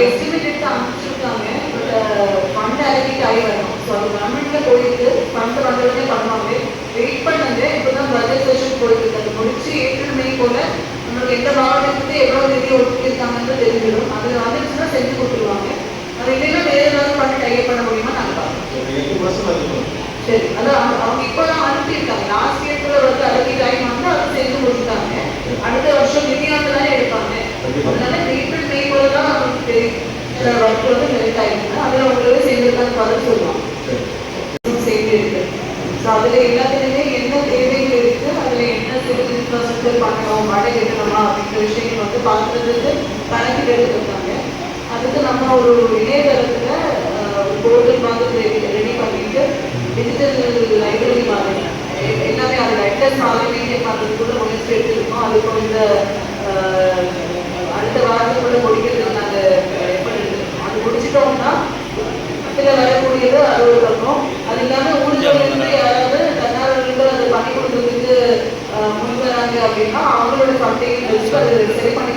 Estimate எடுத்து அமைச்சிருக்காங்க. Fund allocate ஆகி வரணும். ஸோ அது கவர்மெண்ட்ல போயிட்டு ஃபண்ட் வந்தவுடனே பண்ணுவாங்க. வெயிட் பண்ணுங்க. இப்போதான் பட்ஜெட் செஷன் போயிட்டு இருக்கு. அது முடிச்சு ஏப்ரல் மே போல நம்மளுக்கு எந்த மாவட்டத்துக்கு எவ்வளவு நிதி ஒதுக்கியிருக்காங்கன்னு தெரிஞ்சிடும். அது வந்துச்சுன்னா செஞ்சு கொடுத்துருவாங்க. அது இல்லைன்னா வேற ஏதாவது ஃபண்ட் டைப் பண்ண முடியுமா நாங்கள் பார்ப்போம். சரி, அதான் அவங்க இப்போதான் அனுப்பியிருக்காங்க. லாஸ்ட் இயர்க்குள்ள வந்து அலோகேட் ஆகி வந்து அதை செஞ்சு முடிச்சுட்டாங்க. அடுத்த வருஷம் நிதியாண்டு தானே எடுப்பாங்க. அதனால ஏப்ரல் மே போல தான் அவங்களுக்கு தெரியும் ஒர்க் வந்து மெல்ட் ஆகிடுங்க. அதில் உங்களுக்கு சேர்ந்துருக்கான்னு பதில் சொல்லுவாங்க. சேர்ந்து இருக்கு. ஸோ அதில் எல்லாத்துலேயுமே என்ன தேவைகள் இருக்கு, அதில் என்ன சிவில் இன்ஃப்ராஸ்ட்ரக்சர் பண்ணணும், மழை கட்டணுமா அப்படின்ற விஷயங்கள் வந்து பார்க்கறதுக்கு கணக்கு எடுத்துருக்காங்க. அதுக்கு நம்ம ஒரு இணையதளத்தில் ஒரு போர்ட்டல் மாதிரி ரெடி பண்ணிட்டு டிஜிட்டல் லைப்ரரி மாதிரி எல்லாமே அதில் அட்ரஸ் ஆர்கனைசேஷன் பண்ணுறதுக்குள்ள முயற்சி எடுத்துருக்கோம். அது கொஞ்சம் அடுத்த வாரத்துக்குள்ள முடிக்கிறதுக்கு நாங்கள் எஃபர்ட் எடுத்துருக்கோம். அது முடிச்சிட்டோம்னா இதில் வரக்கூடியது அது ஒரு பக்கம். அது இல்லாமல் ஊழியர்லேருந்து யாராவது தன்னார்வலர்கள் அதை பண்ணி கொடுக்கறதுக்கு முன் வராங்க அப்படின்னா அவங்களோட ஃபண்டையும் வச்சு அது சரி பண்ணி